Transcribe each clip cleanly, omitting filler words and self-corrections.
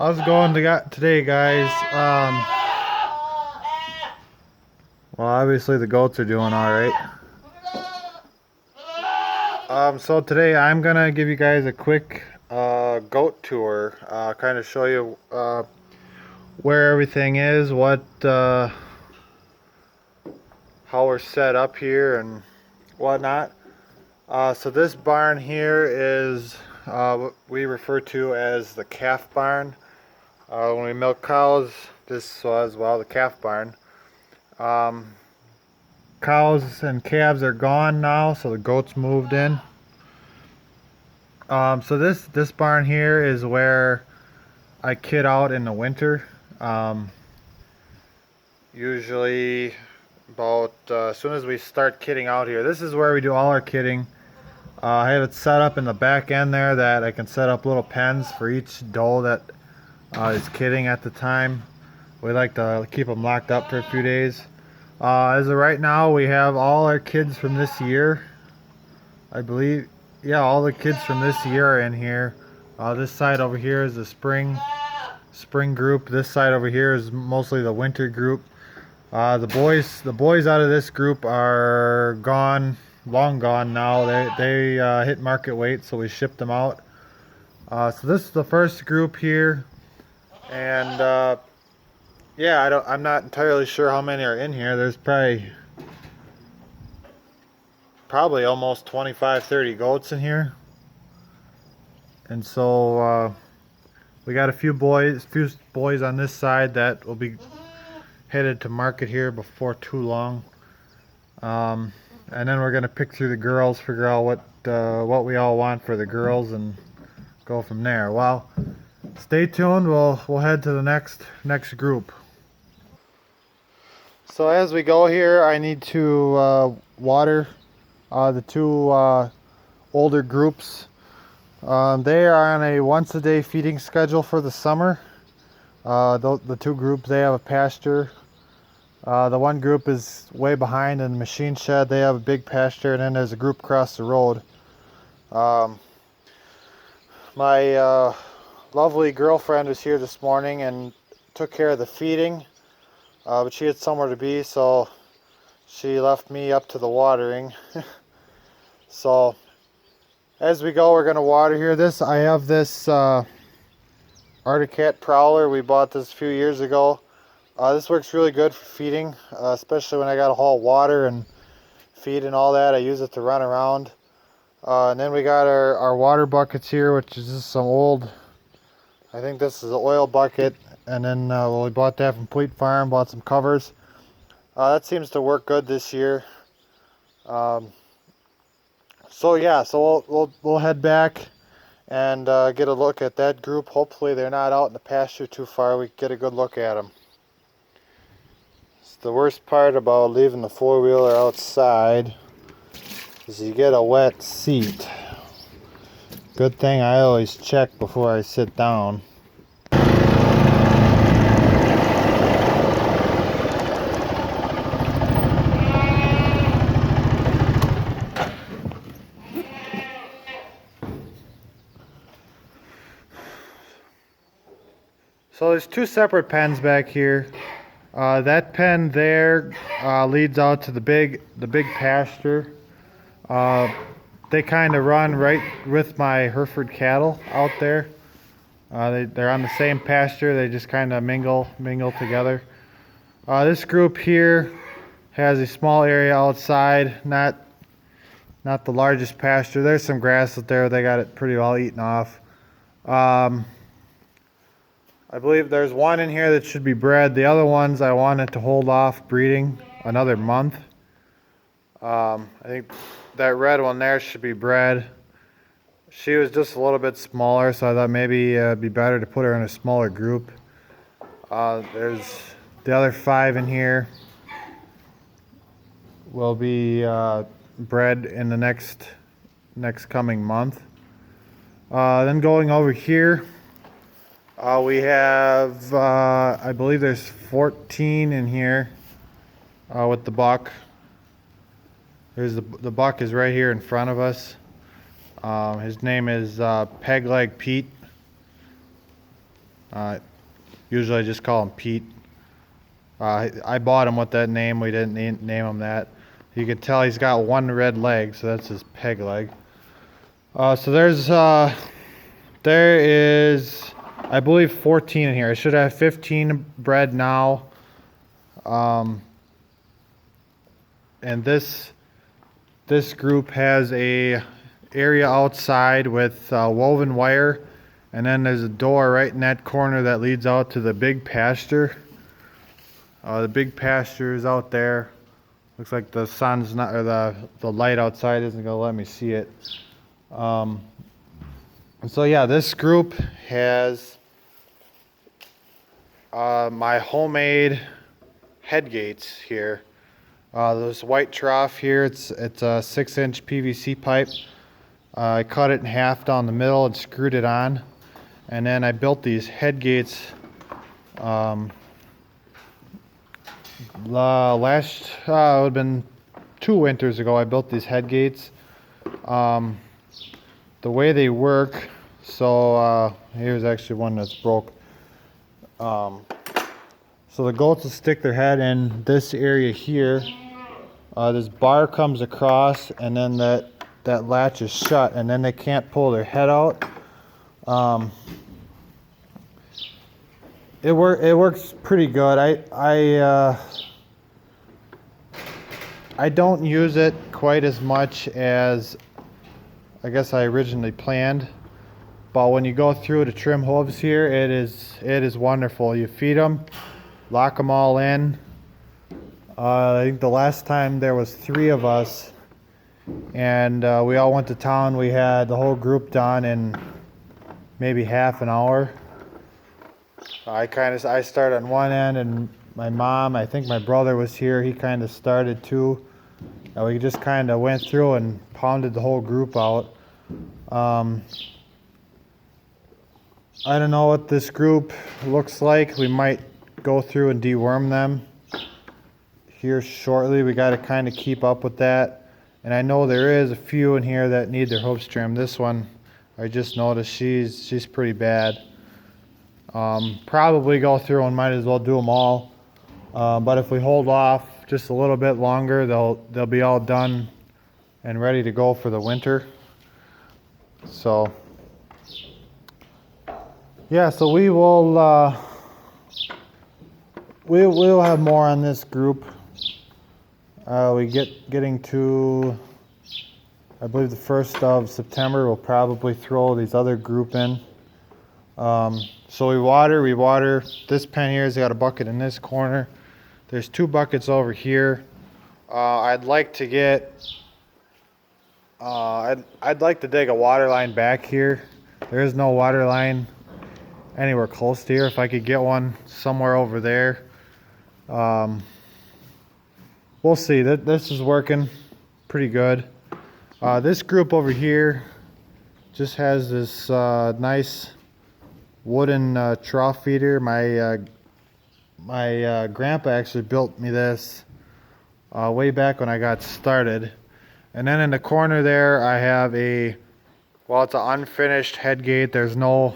How's it going today, guys? Well, obviously the goats are doing all right. So today I'm gonna give you guys a quick goat tour. Kind of show you where everything is, how we're set up here and whatnot. So this barn here is what we refer to as the calf barn. When we milk cows, this was, well, the calf barn. Um, Cows and calves are gone now, so the goats moved in. So this barn here is where I kid out in the winter. Usually about as soon as we start kidding out here, this is where we do all our kidding. I have it set up in the back end there that I can set up little pens for each doe that is kidding at the time. We like to keep them locked up for a few days. As of right now, we have all our kids from this year. I believe, yeah, all the kids from this year are in here. This side over here is the spring group. This side over here is mostly the winter group. The boys out of this group are gone, long gone now. They hit market weight, so we shipped them out. So this is the first group here, and yeah, I'm not entirely sure how many are in here. There's probably almost 25-30 goats in here. And so we got a few boys on this side that will be headed to market here before too long. And then we're gonna pick through the girls, figure out what we all want for the girls, and go from there. Well, stay tuned. We'll head to the next group. So as we go here, I need to water the two older groups. They are on a once-a-day feeding schedule for the summer. The two groups, they have a pasture. The one group is way behind in the machine shed. They have a big pasture, and then there's a group across the road. My lovely girlfriend was here this morning and took care of the feeding. But she had somewhere to be, so she left me up to the watering. So as we go, we're going to water here. I have this Arctic Cat Prowler. We bought this a few years ago. This works really good for feeding, especially when I got to haul water and feed and all that. I use it to run around. And then we got our water buckets here, which is just some old, I think this is an oil bucket. And then we bought that from Fleet Farm, bought some covers. That seems to work good this year. So yeah, so we'll head back and get a look at that group. Hopefully they're not out in the pasture too far. We can get a good look at them. It's the worst part about leaving the four-wheeler outside is you get a wet seat. Good thing I always check before I sit down. So there's two separate pens back here. That pen there leads out to the big pasture. They kind of run right with my Hereford cattle out there. They're on the same pasture. They just kind of mingle together. This group here has a small area outside, not the largest pasture. There's some grass out there. They got it pretty well eaten off. I believe there's one in here that should be bred. The other ones I wanted to hold off breeding another month. I think that red one there should be bred. She was just a little bit smaller, so I thought maybe it'd be better to put her in a smaller group. There's the other 5 in here will be bred in the next coming month. Then going over here, we have, I believe there's 14 in here with the buck. There's the buck is right here in front of us. His name is Peg Leg Pete. Uh, Usually I just call him Pete. I bought him with that name. We didn't name him that. You can tell he's got one red leg, so that's his peg leg. So there is, I believe, 14 in here. I should have 15 bred now. And this group has a area outside with woven wire, and then there's a door right in that corner that leads out to the big pasture. The big pasture is out there. Looks like the sun's not, or the light outside isn't gonna let me see it. And so yeah, this group has my homemade head gates here. This white trough here, it's a 6-inch PVC pipe. I cut it in half down the middle and screwed it on, and then I built these head gates. Last it would have been 2 winters ago. I built these head gates. The way they work, so here's actually one that's broke. So the goats will stick their head in this area here. This bar comes across, and then that latch is shut, and then they can't pull their head out. It works pretty good. I don't use it quite as much as I guess I originally planned, but when you go through to trim hooves here, it is wonderful. You feed them, lock them all in. I think the last time there was 3 of us, and we all went to town. We had the whole group done in maybe half an hour. I started on one end, and my mom, I think my brother was here. He kind of started too. We just kind of went through and pounded the whole group out. I don't know what this group looks like. We might go through and deworm them here shortly. We got to kind of keep up with that. And I know there is a few in here that need their hooves trimmed. This one, I just noticed she's pretty bad. Probably go through and might as well do them all. But if we hold off just a little bit longer, they'll be all done and ready to go for the winter. So yeah, so we'll have more on this group. Getting to, I believe, the 1st of September, we'll probably throw these other group in. So we water. This pen here has got a bucket in this corner. There's 2 buckets over here. I'd like to get, I'd like to dig a water line back here. There is no water line anywhere close to here. If I could get one somewhere over there. We'll see. This is working pretty good. This group over here just has this nice wooden trough feeder. My grandpa actually built me this way back when I got started. And then in the corner there I have it's an unfinished head gate. There's no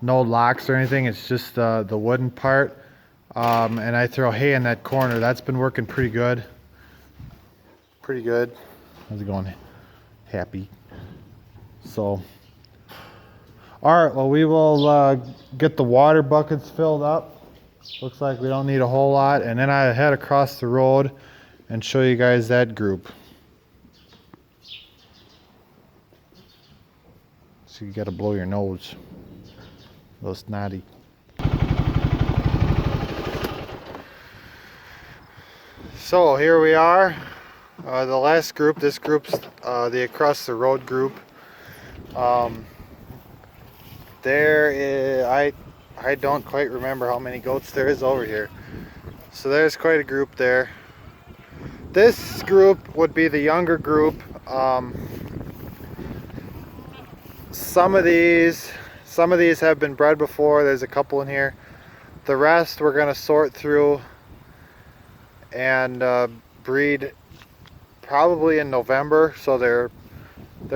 locks or anything. It's just the wooden part. And I throw hay in that corner. That's been working pretty good. How's it going? Happy. So alright, well, we will get the water buckets filled up. Looks like we don't need a whole lot, and then I head across the road and show you guys that group. So you gotta blow your nose. A little snotty. So here we are. The last group, this group's the across the road group. There is, I don't quite remember how many goats there is over here. So there's quite a group there. This group would be the younger group. Some of these have been bred before. There's a couple in here. The rest we're gonna sort through and breed probably in November, so they're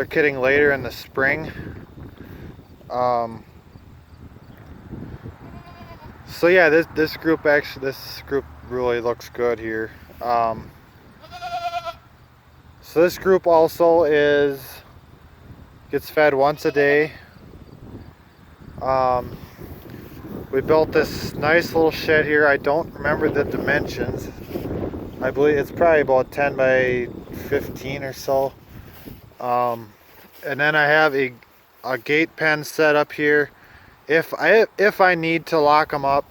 kidding later in the spring. So yeah, this group really looks good here. So this group also gets fed once a day. We built this nice little shed here. I don't remember the dimensions. I believe it's probably about 10 by 15 or so. And then I have a gate pen set up here. If I need to lock them up,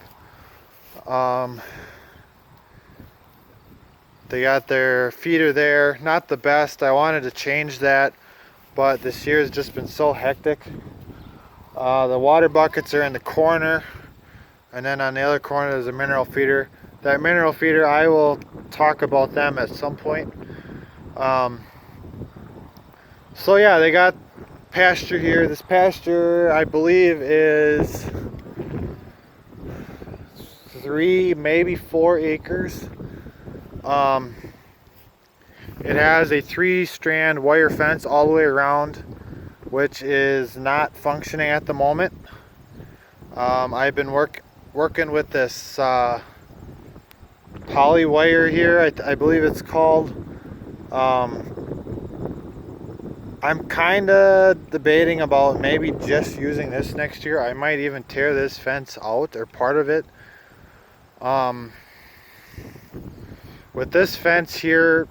they got their feeder there. Not the best. I wanted to change that, but this year has just been so hectic. The water buckets are in the corner, and then on the other corner there's a mineral feeder. That mineral feeder, I will talk about them at some point. So yeah, they got pasture here. This pasture, I believe, is 3, maybe 4 acres. It has a 3-strand wire fence all the way around, which is not functioning at the moment. I've been working with this poly wire here, I believe it's called. I'm kind of debating about maybe just using this next year. I might even tear this fence out, or part of it. With this fence here,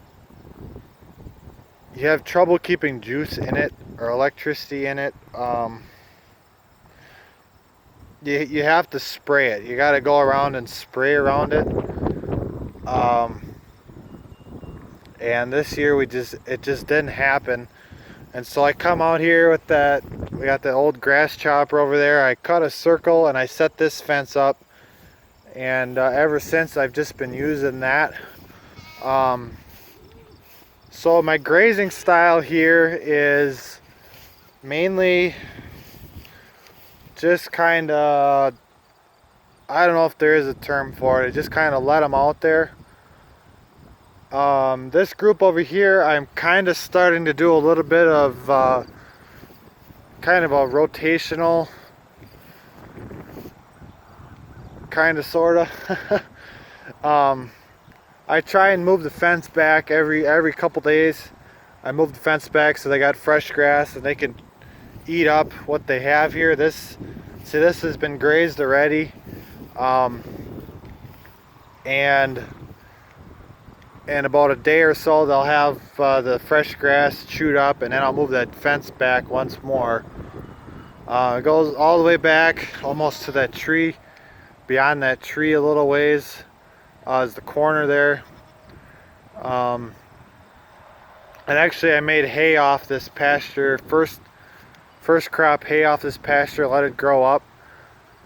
you have trouble keeping juice in it or electricity in it. You have to spray it. You got to go around and spray around it. And this year it just didn't happen. And so I come out here with that, we got the old grass chopper over there. I cut a circle and I set this fence up. And ever since I've just been using that. So my grazing style here is mainly just kind of, I don't know if there is a term for it, just kind of let them out there. This group over here, I'm kind of starting to do a little bit of kind of a rotational, kind of, sort of. I try and move the fence back every couple days. I move the fence back so they got fresh grass and they can eat up what they have here. This has been grazed already, and in about a day or so they'll have the fresh grass chewed up, and then I'll move that fence back once more. It goes all the way back almost to that tree. Beyond that tree a little ways is the corner there. And actually I made hay off this pasture, first crop hay off this pasture, let it grow up.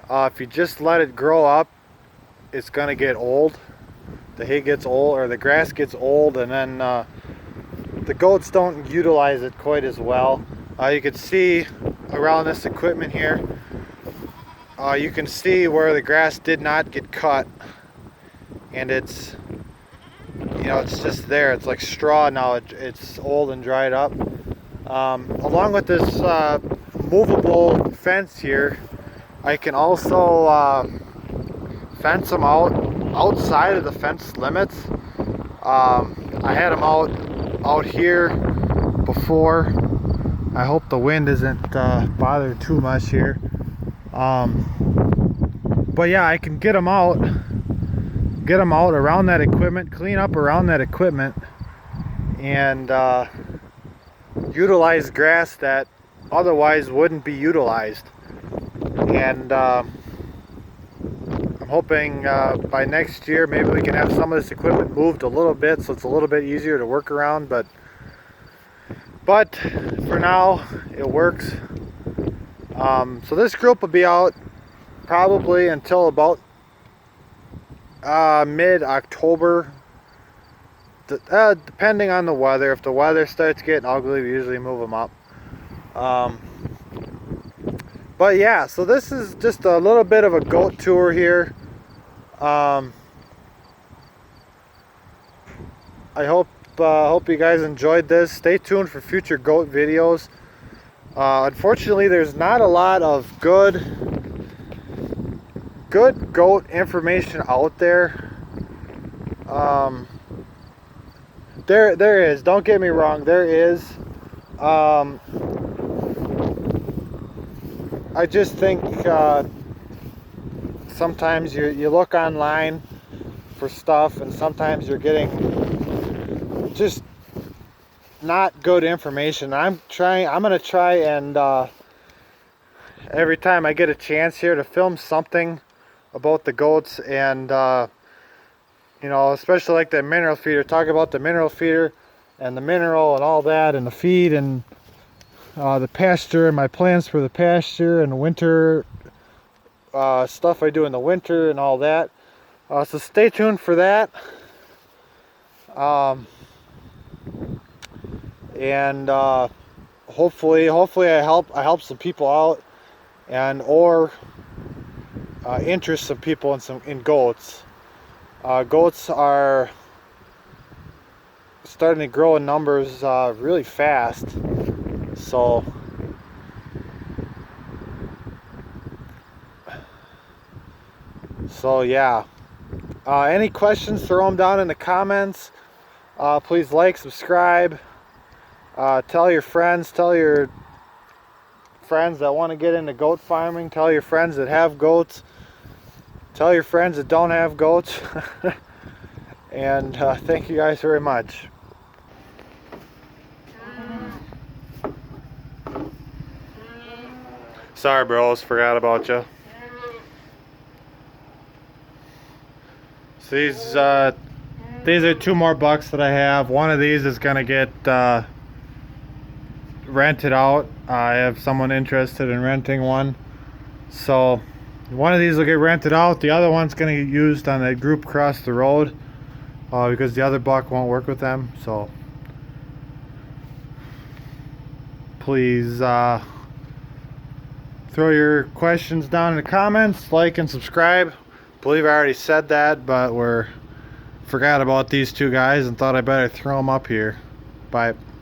If you just let it grow up, it's gonna get old. The hay gets old, or the grass gets old, and then the goats don't utilize it quite as well. You can see around this equipment here, you can see where the grass did not get cut, and it's, you know, it's just there. It's like straw now. It's old and dried up. Along with this movable fence here, I can also fence them outside of the fence limits. I had them out here before. I hope the wind isn't bothering too much here. But yeah, I can get them out around that equipment, clean up around that equipment, and utilize grass that otherwise wouldn't be utilized. And I'm hoping by next year maybe we can have some of this equipment moved a little bit so it's a little bit easier to work around, but for now it works. So this group will be out probably until about mid-October, depending on the weather. If the weather starts getting ugly, we usually move them up. But yeah, so this is just a little bit of a goat tour here. I hope you guys enjoyed this. Stay tuned for future goat videos. Unfortunately, there's not a lot of good good goat information out there. There is. Don't get me wrong. There is. I just think sometimes you look online for stuff, and sometimes you're getting just not good information. I'm gonna try and every time I get a chance here to film something about the goats, and you know, especially like the mineral feeder, talk about the mineral feeder and the mineral and all that, and the feed, and the pasture, and my plans for the pasture, and the winter stuff I do in the winter and all that. So stay tuned for that. And hopefully I help some people out, and or interest some people in goats. Goats are starting to grow in numbers really fast, so yeah. Any questions, throw them down in the comments. Please like, subscribe, tell your friends that want to get into goat farming, tell your friends that have goats, tell your friends that don't have goats. And thank you guys very much. Sorry bros, forgot about you. So these are 2 more bucks that I have. One of these is gonna get rented out. I have someone interested in renting one, so one of these will get rented out. The other one's gonna get used on that group across the road because the other buck won't work with them. So please throw your questions down in the comments, like and subscribe. I believe I already said that, but forgot about these 2 guys and thought I better throw them up here. Bye.